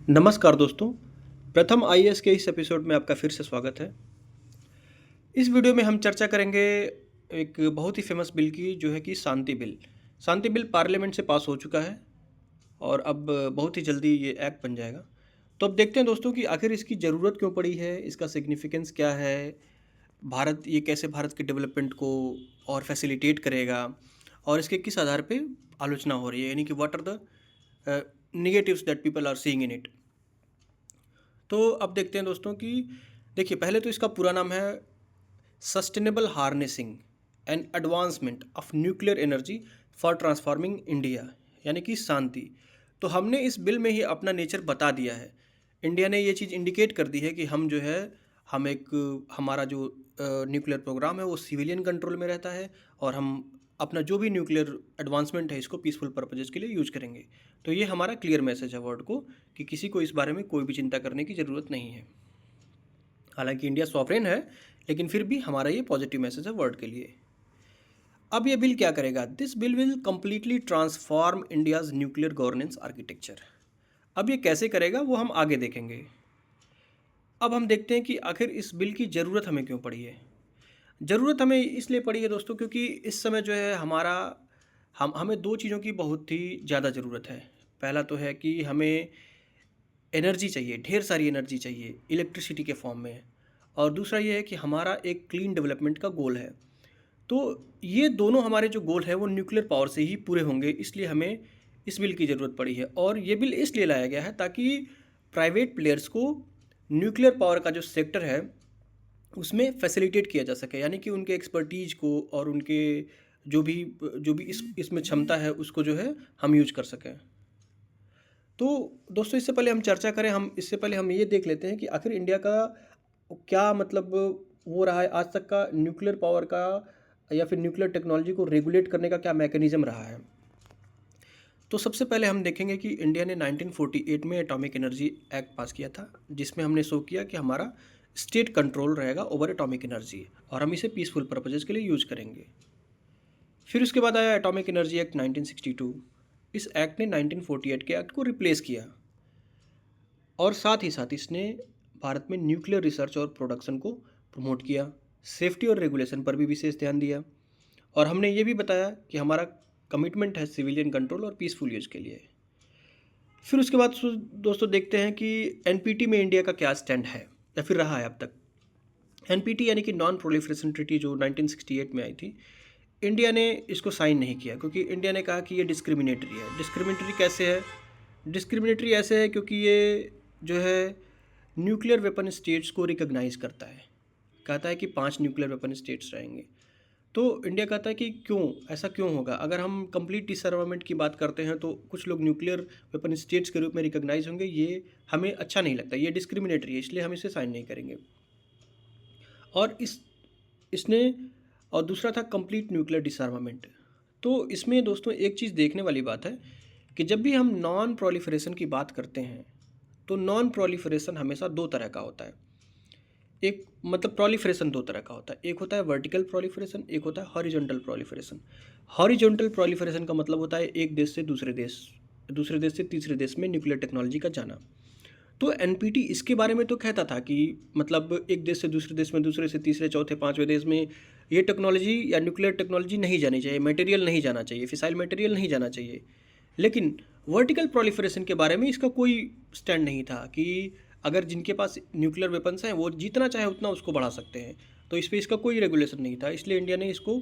नमस्कार दोस्तों, प्रथम आईएएस के इस एपिसोड में आपका फिर से स्वागत है। इस वीडियो में हम चर्चा करेंगे एक बहुत ही फेमस बिल की जो है कि शांति बिल। शांति बिल पार्लियामेंट से पास हो चुका है और अब बहुत ही जल्दी ये एक्ट बन जाएगा। तो अब देखते हैं दोस्तों कि आखिर इसकी ज़रूरत क्यों पड़ी है, इसका सिग्निफिकेंस क्या है, ये कैसे भारत के डेवलपमेंट को और फैसिलिटेट करेगा और इसके किस आधार पे आलोचना हो रही है, यानी कि what are the negatives that people are seeing in it. तो अब देखते हैं दोस्तों कि देखिए, पहले तो इसका पूरा नाम है sustainable harnessing and advancement of nuclear energy for transforming India, यानी कि शांति। तो हमने इस बिल में ही अपना नेचर बता दिया है। इंडिया ने ये चीज़ इंडिकेट कर दी है कि हम जो है हम एक हमारा जो न्यूक्लियर प्रोग्राम है वो सिविलियन कंट्रोल में रहता है और हम अपना जो भी न्यूक्लियर एडवांसमेंट है इसको पीसफुल पर्पजेज़ के लिए यूज़ करेंगे। तो ये हमारा क्लियर मैसेज है वर्ल्ड को कि किसी को इस बारे में कोई भी चिंता करने की ज़रूरत नहीं है। हालांकि इंडिया सॉवरेन है, लेकिन फिर भी हमारा ये पॉजिटिव मैसेज है वर्ल्ड के लिए। अब ये बिल क्या करेगा? This bill will completely transform India's nuclear governance architecture. अब ये कैसे करेगा वो हम आगे देखेंगे। अब हम देखते हैं कि आखिर इस बिल की ज़रूरत हमें क्यों पड़ी है। ज़रूरत हमें इसलिए पड़ी है दोस्तों, क्योंकि इस समय जो है हमें दो चीज़ों की बहुत ही ज़्यादा ज़रूरत है। पहला तो है कि हमें एनर्जी चाहिए, ढेर सारी एनर्जी चाहिए इलेक्ट्रिसिटी के फॉर्म में, और दूसरा ये है कि हमारा एक क्लीन डेवलपमेंट का गोल है। तो ये दोनों हमारे जो गोल है वो न्यूक्लियर पावर से ही पूरे होंगे, इसलिए हमें इस बिल की ज़रूरत पड़ी है। और ये बिल इसलिए लाया गया है ताकि प्राइवेट प्लेयर्स को न्यूक्लियर पावर का जो सेक्टर है उसमें फैसिलिटेट किया जा सके, यानी कि उनके एक्सपर्टीज़ को और उनके जो भी इसमें क्षमता है उसको जो है हम यूज कर सकें। तो दोस्तों, इससे पहले हम चर्चा करें, हम इससे पहले हम ये देख लेते हैं कि आखिर इंडिया का क्या मतलब वो रहा है आज तक का न्यूक्लियर पावर का या फिर न्यूक्लियर टेक्नोलॉजी को रेगुलेट करने का क्या मैकेनिज्म रहा है। तो सबसे पहले हम देखेंगे कि इंडिया ने 1948 में एटॉमिक एनर्जी एक्ट पास किया था, जिसमें हमने शो किया कि हमारा स्टेट कंट्रोल रहेगा ओवर एटॉमिक एनर्जी और हम इसे पीसफुल पर्पजेज़ के लिए यूज करेंगे। फिर उसके बाद आया एटॉमिक एनर्जी एक्ट 1962। इस एक्ट ने 1948 के एक्ट को रिप्लेस किया और साथ ही साथ इसने भारत में न्यूक्लियर रिसर्च और प्रोडक्शन को प्रमोट किया, सेफ्टी और रेगुलेशन पर भी विशेष ध्यान दिया, और हमने ये भी बताया कि हमारा कमिटमेंट है सिविलियन कंट्रोल और पीसफुल यूज के लिए। फिर उसके बाद दोस्तों देखते हैं कि एनपीटी में इंडिया का क्या स्टैंड है या फिर रहा है अब तक। एनपीटी यानी कि नॉन प्रोलिफरेशन ट्रीटी जो 1968 में आई थी, इंडिया ने इसको साइन नहीं किया क्योंकि इंडिया ने कहा कि ये डिस्क्रिमिनेटरी है। डिस्क्रिमिनेटरी कैसे है? डिस्क्रिमिनेटरी ऐसे है क्योंकि ये जो है न्यूक्लियर वेपन स्टेट्स को रिकॉग्नाइज करता है, कहता है कि 5 न्यूक्लियर वेपन स्टेट्स रहेंगे। तो इंडिया कहता है कि ऐसा क्यों होगा? अगर हम कंप्लीट डिसआर्मामेंट की बात करते हैं तो कुछ लोग न्यूक्लियर वेपन स्टेट्स के रूप में रिकॉग्नाइज होंगे, ये हमें अच्छा नहीं लगता, ये डिस्क्रिमिनेटरी है, इसलिए हम इसे साइन नहीं करेंगे। और इसने और दूसरा था कंप्लीट न्यूक्लियर डिसआर्मामेंट। तो इसमें दोस्तों एक चीज़ देखने वाली बात है कि जब भी हम नॉन प्रोलिफरेशन की बात करते हैं तो नॉन प्रोलिफरेशन हमेशा दो तरह का होता है। एक मतलब प्रोलिफरेशन दो तरह का होता है, एक होता है वर्टिकल प्रोलिफरेशन, एक होता है हॉरिजॉन्टल प्रोलिफरेशन। हॉरिजॉन्टल प्रोलिफरेशन का मतलब होता है एक देश से दूसरे देश, दूसरे देश से तीसरे देश में न्यूक्लियर टेक्नोलॉजी का जाना। तो एनपीटी इसके बारे में तो कहता था कि मतलब एक देश से दूसरे देश में, दूसरे से तीसरे, चौथे, पांचवें देश में ये टेक्नोलॉजी या न्यूक्लियर टेक्नोलॉजी नहीं जानी चाहिए, मटेरियल नहीं जाना चाहिए, फिसाइल मटेरियल नहीं जाना चाहिए। लेकिन वर्टिकल प्रोलिफरेशन के बारे में इसका कोई स्टैंड नहीं था कि अगर जिनके पास न्यूक्लियर वेपन्स हैं वो जितना चाहे उतना उसको बढ़ा सकते हैं। तो इस पर इसका कोई रेगुलेशन नहीं था, इसलिए इंडिया ने इसको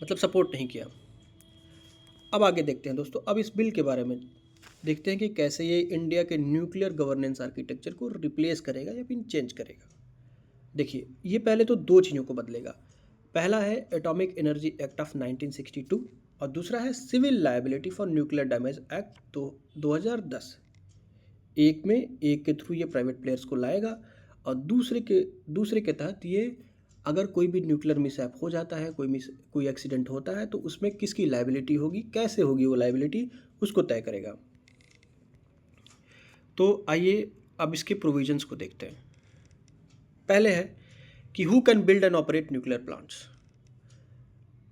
मतलब सपोर्ट नहीं किया। अब आगे देखते हैं दोस्तों, अब इस बिल के बारे में देखते हैं कि कैसे ये इंडिया के न्यूक्लियर गवर्नेंस आर्किटेक्चर को रिप्लेस करेगा या फिर चेंज करेगा। देखिए, ये पहले तो दो चीज़ों को बदलेगा। पहला है एटॉमिक एनर्जी एक्ट ऑफ 1962 और दूसरा है civil liability for nuclear damage act तो 2010। एक के थ्रू ये प्राइवेट प्लेयर्स को लाएगा और दूसरे के तहत ये अगर कोई भी न्यूक्लियर मिसहैप हो जाता है, कोई एक्सीडेंट होता है, तो उसमें किसकी लायबिलिटी होगी, कैसे होगी वो लायबिलिटी, उसको तय करेगा। तो आइए अब इसके प्रोविजंस को देखते हैं। पहले है कि who can build and operate nuclear plants.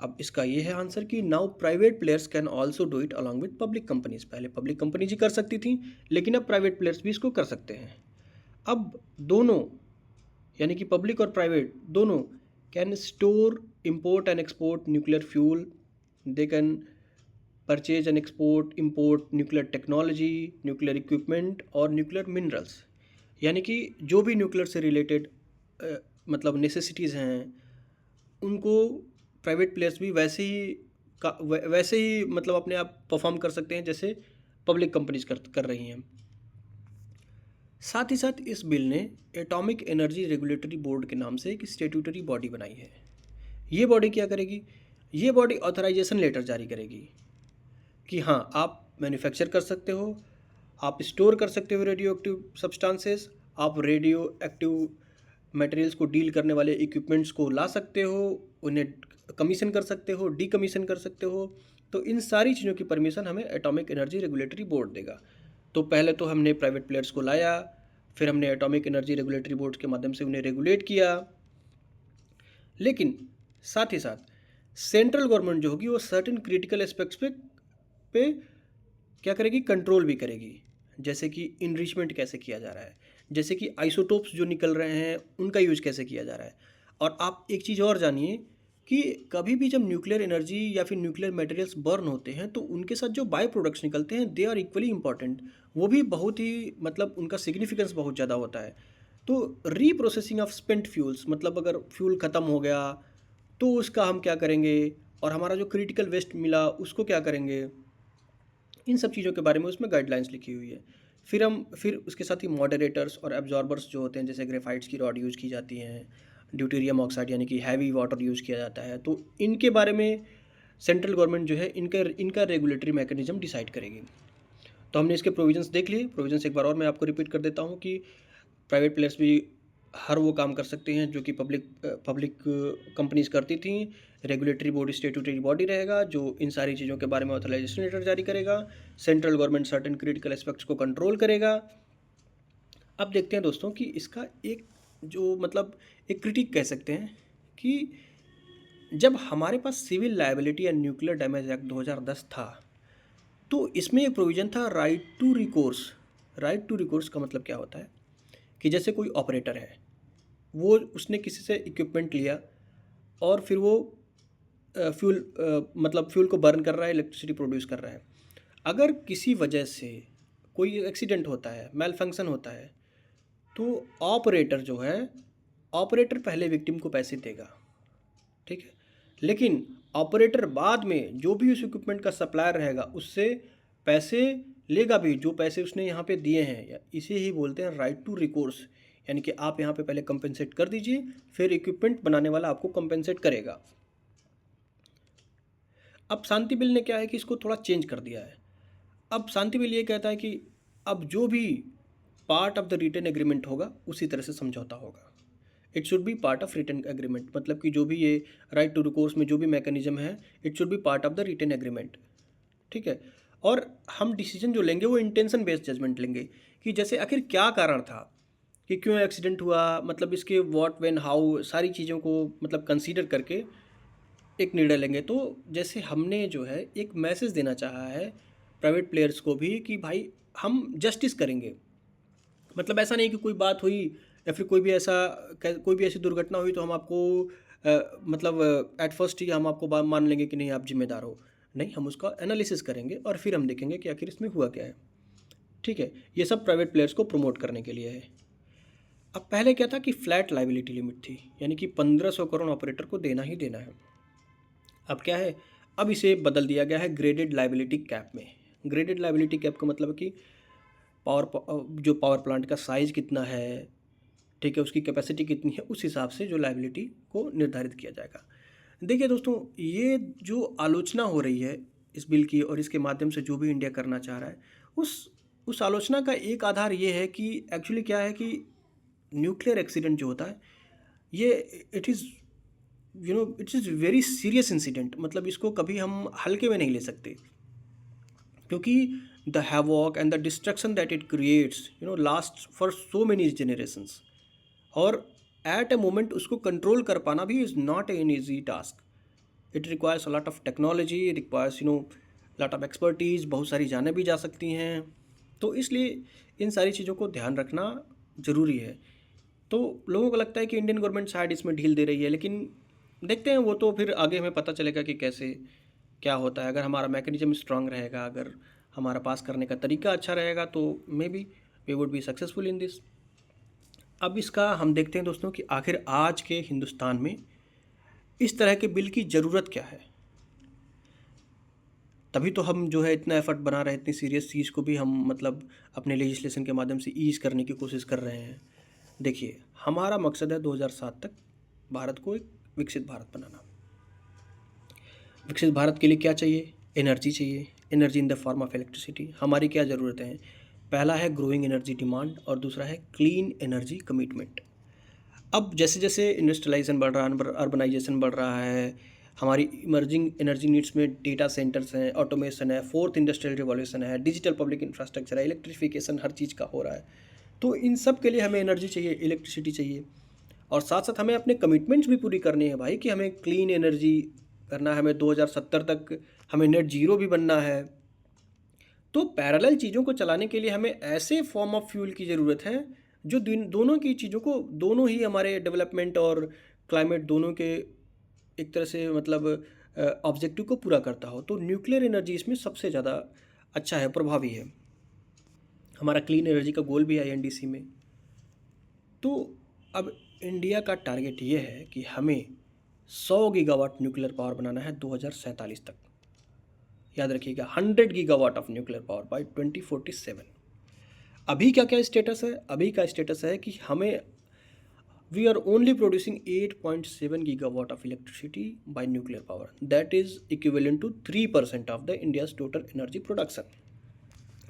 अब इसका ये है आंसर कि now private players can also do it along with public companies. पहले पब्लिक कंपनीज ही कर सकती थी, लेकिन अब प्राइवेट प्लेयर्स भी इसको कर सकते हैं। अब दोनों, यानी कि पब्लिक और प्राइवेट दोनों, can store, import and export nuclear fuel. They can purchase and export, import nuclear technology, nuclear equipment और न्यूक्लियर मिनरल्स। यानी कि जो भी न्यूक्लियर से रिलेटेड मतलब नेसेसिटीज़ हैं, उनको प्राइवेट प्लेयर्स भी वैसे ही मतलब अपने आप परफॉर्म कर सकते हैं जैसे पब्लिक कंपनीज कर रही हैं। साथ ही साथ इस बिल ने एटॉमिक एनर्जी रेगुलेटरी बोर्ड के नाम से एक स्टेट्यूटरी बॉडी बनाई है। ये बॉडी क्या करेगी? ये बॉडी ऑथराइजेशन लेटर जारी करेगी कि हाँ, आप मैन्युफैक्चर कर सकते हो, आप स्टोर कर सकते हो रेडियो एक्टिव सब्सटेंसेस, आप रेडियो एक्टिव मटेरियल्स को डील करने वाले इक्विपमेंट्स को ला सकते हो, उन्हें कमीशन कर सकते हो, डीकमीशन कर सकते हो। तो इन सारी चीज़ों की परमिशन हमें एटॉमिक एनर्जी रेगुलेटरी बोर्ड देगा। तो पहले तो हमने प्राइवेट प्लेयर्स को लाया, फिर हमने एटॉमिक एनर्जी रेगुलेटरी बोर्ड के माध्यम से उन्हें रेगुलेट किया, लेकिन साथ ही साथ सेंट्रल गवर्नमेंट जो होगी वो सर्टेन क्रिटिकल एस्पेक्ट्स पे क्या करेगी? कंट्रोल भी करेगी। जैसे कि इनरिचमेंट कैसे किया जा रहा है, जैसे कि आइसोटोप्स जो निकल रहे हैं उनका यूज कैसे किया जा रहा है। और आप एक चीज़ और जानिए कि कभी भी जब न्यूक्लियर एनर्जी या फिर न्यूक्लियर मटेरियल्स बर्न होते हैं तो उनके साथ जो बाय प्रोडक्ट्स निकलते हैं दे आर इक्वली इंपॉर्टेंट। वो भी बहुत ही मतलब उनका सिग्निफिकेंस बहुत ज़्यादा होता है। तो रीप्रोसेसिंग ऑफ स्पेंट फ्यूल्स, मतलब अगर फ्यूल ख़त्म हो गया तो उसका हम क्या करेंगे, और हमारा जो क्रिटिकल वेस्ट मिला उसको क्या करेंगे, इन सब चीज़ों के बारे में उसमें गाइडलाइंस लिखी हुई है। फिर उसके साथ ही मॉडरेटर्स और एब्जॉर्बर्स जो होते हैं, जैसे ग्रेफाइट्स की रॉड यूज़ की जाती हैं, ड्यूटेरियम ऑक्साइड यानी कि हैवी वाटर यूज़ किया जाता है, तो इनके बारे में सेंट्रल गवर्नमेंट जो है इनका रेगुलेटरी मैकेनिज्म डिसाइड करेगी। तो हमने इसके प्रोविजंस देख लिए। प्रोविजंस एक बार और मैं आपको रिपीट कर देता हूँ कि प्राइवेट प्लेयर्स भी हर वो काम कर सकते हैं जो कि पब्लिक कंपनीज करती थी। रेगुलेटरी बॉडी स्टेट्यूटरी बॉडी रहेगा जो इन सारी चीज़ों के बारे में ऑथराइजेशन लेटर जारी करेगा। Central government certain critical aspects को कंट्रोल करेगा। अब देखते हैं दोस्तों कि इसका एक जो मतलब एक क्रिटिक कह सकते हैं कि जब हमारे पास civil liability and nuclear damage act 2010 था तो इसमें एक प्रोविज़न था right to recourse. Right to recourse का मतलब क्या होता है कि जैसे कोई ऑपरेटर है, वो उसने किसी से इक्विपमेंट लिया और फिर वो मतलब फ्यूल को बर्न कर रहा है, इलेक्ट्रिसिटी प्रोड्यूस कर रहा है। अगर किसी वजह से कोई एक्सीडेंट होता है, मेल फंक्शन होता है, तो ऑपरेटर पहले विक्टिम को पैसे देगा, ठीक है, लेकिन ऑपरेटर बाद में जो भी उस इक्विपमेंट का सप्लायर रहेगा उससे पैसे लेगा भी, जो पैसे उसने यहाँ पे दिए हैं। इसे ही बोलते हैं राइट टू रिकोर्स, यानी कि आप यहाँ पे पहले कंपेंसेट कर दीजिए, फिर इक्विपमेंट बनाने वाला आपको कंपेंसेट करेगा। अब शांति बिल ने क्या है कि इसको थोड़ा चेंज कर दिया है। अब शांति बिल ये कहता है कि अब जो भी part of the written agreement होगा उसी तरह से समझौता होगा। It should be part of written agreement, मतलब कि जो भी ये राइट टू रिकोर्स में जो भी मैकेनिज्म है it should be part of the written agreement, ठीक है। और हम डिसीजन जो लेंगे वो इंटेंशन बेस्ड जजमेंट लेंगे कि जैसे आखिर क्या कारण था कि क्यों एक्सीडेंट हुआ, मतलब इसके व्हाट व्हेन हाउ सारी चीज़ों को मतलब कंसीडर करके एक निर्णय लेंगे। तो जैसे हमने जो है एक मैसेज देना चाहा है प्राइवेट प्लेयर्स को भी कि भाई हम जस्टिस करेंगे। मतलब ऐसा नहीं कि कोई बात हुई या फिर कोई भी ऐसी दुर्घटना हुई तो हम आपको मतलब एट फर्स्ट ही हम आपको मान लेंगे कि नहीं आप जिम्मेदार हो। नहीं, हम उसका एनालिसिस करेंगे और फिर हम देखेंगे कि आखिर इसमें हुआ क्या है, ठीक है। ये सब प्राइवेट प्लेयर्स को प्रमोट करने के लिए है। अब पहले क्या था कि फ्लैट लाइबिलिटी लिमिट थी, यानी कि 1500 करोड़ ऑपरेटर को देना ही देना है। अब क्या है, अब इसे बदल दिया गया है ग्रेडेड लाइबिलिटी कैप में। ग्रेडेड लाइबिलिटी कैप का मतलब है कि जो पावर प्लांट का साइज़ कितना है, ठीक है, उसकी कैपेसिटी कितनी है, उस हिसाब से जो लाइबिलिटी को निर्धारित किया जाएगा। देखिए दोस्तों, ये जो आलोचना हो रही है इस बिल की और इसके माध्यम से जो भी इंडिया करना चाह रहा है, उस आलोचना का एक आधार ये है कि एक्चुअली क्या है कि न्यूक्लियर एक्सीडेंट जो होता है ये it is very serious incident. मतलब इसको कभी हम हल्के में नहीं ले सकते, क्योंकि the havoc and the destruction that it creates last for so many generations, और एट ए मोमेंट उसको कंट्रोल कर पाना भी is not an easy task. It requires a lot of technology, requires lot of expertise, बहुत सारी जानें भी जा सकती हैं। तो इसलिए इन सारी चीज़ों को ध्यान रखना ज़रूरी है। तो लोगों को लगता है कि इंडियन गवर्नमेंट शायद इसमें ढील दे रही है, लेकिन देखते हैं, वो तो फिर आगे हमें पता चलेगा कि कैसे क्या होता है। अगर हमारा मैकेनिज्म स्ट्रांग रहेगा, अगर हमारा पास करने का तरीका अच्छा रहेगा, तो maybe we would be successful in this. अब इसका हम देखते हैं दोस्तों कि आखिर आज के हिंदुस्तान में इस तरह के बिल की ज़रूरत क्या है। तभी तो हम जो है इतना एफर्ट बना रहे हैं, इतनी सीरियस चीज़ को भी हम मतलब अपने लेजिस्लेशन के माध्यम से ईज़ करने की कोशिश कर रहे हैं। देखिए, हमारा मकसद है 2007 तक भारत को एक विकसित भारत बनाना। विकसित भारत के लिए क्या चाहिए? एनर्जी चाहिए। Energy in the form of electricity. हमारी क्या ज़रूरतें हैं? पहला है ग्रोइंग एनर्जी डिमांड और दूसरा है क्लीन एनर्जी कमिटमेंट। अब जैसे जैसे इंडस्ट्रियलाइजेशन बढ़ रहा है, अर्बनाइजेशन बढ़ रहा है, हमारी इमर्जिंग एनर्जी नीड्स में डेटा सेंटर्स हैं, ऑटोमेशन है, फोर्थ इंडस्ट्रियल रिवॉल्यूशन है, डिजिटल पब्लिक इंफ्रास्ट्रक्चर है, इलेक्ट्रिफिकेशन हर चीज़ का हो रहा है। तो इन सब के लिए हमें एनर्जी चाहिए, इलेक्ट्रिसिटी चाहिए। और साथ साथ हमें अपने कमिटमेंट्स भी पूरी करनी है भाई, कि हमें क्लीन एनर्जी करना है, हमें 2070 तक हमें नेट जीरो भी बनना है। तो पैरेलल चीज़ों को चलाने के लिए हमें ऐसे फॉर्म ऑफ फ्यूल की ज़रूरत है जो दोनों की चीज़ों को, दोनों ही हमारे डेवलपमेंट और क्लाइमेट दोनों के एक तरह से मतलब ऑब्जेक्टिव को पूरा करता हो। तो न्यूक्लियर एनर्जी इसमें सबसे ज़्यादा अच्छा है, प्रभावी है। हमारा क्लीन एनर्जी का गोल भी है INDC में। तो अब इंडिया का टारगेट ये है कि हमें 100 गीगावाट न्यूक्लियर पावर बनाना है 2047 तक। याद रखिएगा, 100 gigawatt of nuclear power bye 2047। अभी क्या क्या स्टेटस है? अभी का स्टेटस है कि हमें we are only producing 8.7 gigawatt of electricity by nuclear power, that is equivalent to 3% of the India's total energy production.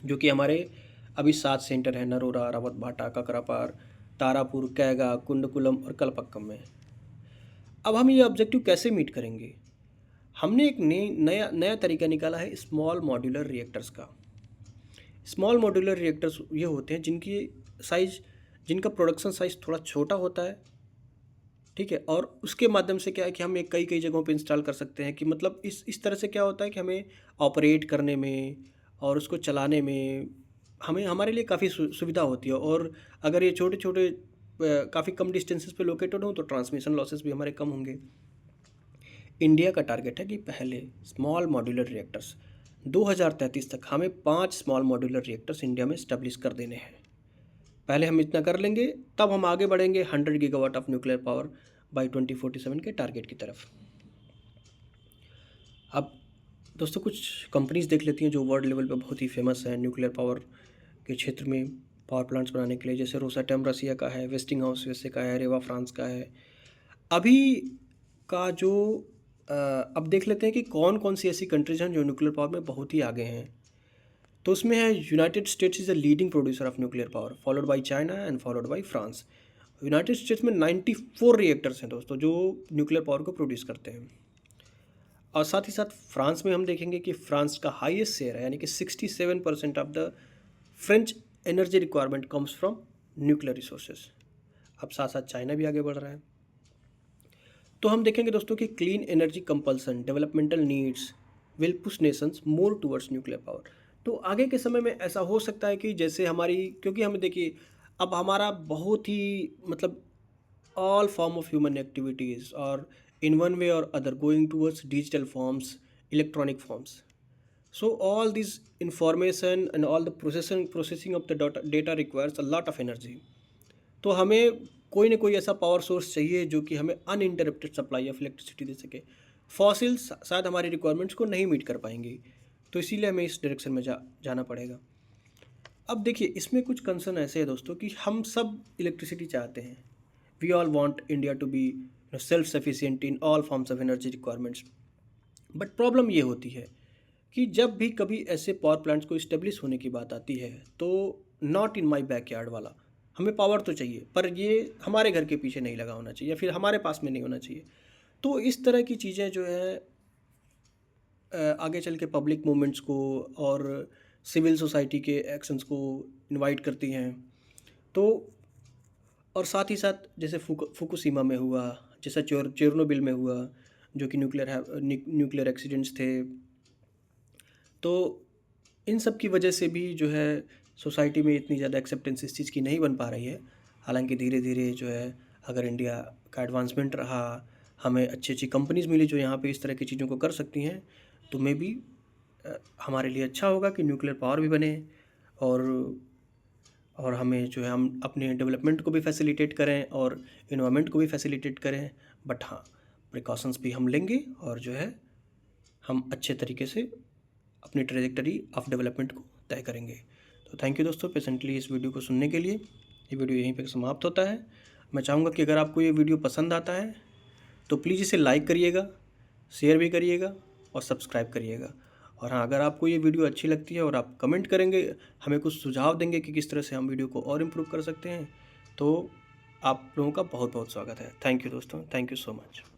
जो कि हमारे अभी 7 सेंटर हैं, नरोरा, रावतभाटा, ककरापार, तारापुर, कैगा, कुंडकुलम और कलपक्कम में। अब हम ये ऑब्जेक्टिव कैसे मीट करेंगे? हमने एक नया नया तरीका निकाला है स्मॉल मॉड्यूलर रिएक्टर्स का। स्मॉल मॉड्यूलर रिएक्टर्स ये होते हैं जिनका प्रोडक्शन साइज़ थोड़ा छोटा होता है, ठीक है। और उसके माध्यम से क्या है कि हम एक कई जगहों पे इंस्टॉल कर सकते हैं, कि मतलब इस तरह से क्या होता है कि हमें ऑपरेट करने में और उसको चलाने में हमें हमारे लिए काफ़ी सुविधा होती है। और अगर ये छोटे छोटे काफ़ी कम डिस्टेंसेस पे लोकेटेड हो तो ट्रांसमिशन लॉसेस भी हमारे कम होंगे। इंडिया का टारगेट है कि पहले स्मॉल मॉड्यूलर रिएक्टर्स 2033 तक हमें 5 स्मॉल मॉड्यूलर रिएक्टर्स इंडिया में इस्टेब्लिश कर देने हैं। पहले हम इतना कर लेंगे, तब हम आगे बढ़ेंगे 100 gigawatt of nuclear power bye 2047 के टारगेट की तरफ। अब दोस्तों, कुछ कंपनीज देख लेती हैं जो वर्ल्ड लेवल पे बहुत ही फेमस हैं न्यूक्लियर पावर के क्षेत्र में, पावर प्लांट्स बनाने के लिए। जैसे रोसाटेम रसिया का है, वेस्टिंगहाउस USA का है, रेवा फ्रांस का है। अभी का जो अब देख लेते हैं कि कौन कौन सी ऐसी कंट्रीज हैं जो न्यूक्लियर पावर में बहुत ही आगे हैं। तो उसमें है United states is the leading producer of nuclear power, followed by China and followed by France. United states में 94 रिएक्टर्स हैं दोस्तों जो न्यूक्लियर पावर को प्रोड्यूस करते हैं। और साथ ही साथ फ्रांस में हम देखेंगे कि फ्रांस का हाईएस्ट शेयर है, यानी कि 67% of the French energy requirement comes from nuclear resources. अब साथ साथ चाइना भी आगे बढ़ रहा है। तो हम देखेंगे दोस्तों कि clean energy compulsion, developmental needs will push Nations more towards nuclear power. तो आगे के समय में ऐसा हो सकता है कि जैसे हमारी, क्योंकि हमें देखिए अब हमारा बहुत ही मतलब all form of human activities or in one way or other going towards digital forms, electronic forms. So all this information and all the processing of the data requires a lot of energy. तो हमें कोई ना कोई ऐसा power source चाहिए जो कि हमें अनइंटरप्टेड सप्लाई ऑफ इलेक्ट्रिसिटी दे सके। फॉसिल्स शायद हमारी रिक्वायरमेंट्स को नहीं मीट कर पाएंगे, तो इसीलिए हमें इस डायरेक्शन में जाना पड़ेगा। अब देखिए, इसमें कुछ कंसर्न ऐसे है दोस्तों कि हम सब इलेक्ट्रिसिटी चाहते हैं। We all want India to be self-sufficient in all forms of energy requirements. But problem ये होती है कि जब भी कभी ऐसे पावर प्लांट्स को इस्टेब्लिश होने की बात आती है, तो नॉट इन माई बैकयार्ड वाला, हमें पावर तो चाहिए पर ये हमारे घर के पीछे नहीं लगा होना चाहिए या फिर हमारे पास में नहीं होना चाहिए। तो इस तरह की चीज़ें जो है आगे चल के पब्लिक मूवमेंट्स को और सिविल सोसाइटी के एक्शंस को इनवाइट करती हैं। तो और साथ ही साथ जैसे फुकुशिमा में हुआ, जैसा चेरनोबिल में हुआ, जो कि न्यूक्लियर एक्सीडेंट्स थे। तो इन सब की वजह से भी जो है सोसाइटी में इतनी ज़्यादा एक्सेप्टेंस इस चीज़ की नहीं बन पा रही है। हालांकि धीरे धीरे जो है अगर इंडिया का एडवांसमेंट रहा, हमें अच्छी अच्छी कंपनीज़ मिली जो यहाँ पे इस तरह की चीज़ों को कर सकती हैं, तो मे बी हमारे लिए अच्छा होगा कि न्यूक्लियर पावर भी बने और हमें जो है हम अपने डेवलपमेंट को भी फैसिलिटेट करें और इन्वायरमेंट को भी फैसिलिटेट करें। बट हाँ, प्रिकॉशंस भी हम लेंगे और जो है हम अच्छे तरीके से अपनी ट्रेजेक्टरी ऑफ डेवलपमेंट को तय करेंगे। तो थैंक यू दोस्तों पेशेंटली इस वीडियो को सुनने के लिए। ये वीडियो यहीं पे समाप्त होता है। मैं चाहूँगा कि अगर आपको ये वीडियो पसंद आता है तो प्लीज़ इसे लाइक करिएगा, शेयर भी करिएगा और सब्सक्राइब करिएगा। और हाँ, अगर आपको ये वीडियो अच्छी लगती है और आप कमेंट करेंगे, हमें कुछ सुझाव देंगे कि किस तरह से हम वीडियो को और इम्प्रूव कर सकते हैं, तो आप लोगों का बहुत बहुत स्वागत है। थैंक यू दोस्तों, थैंक यू सो मच।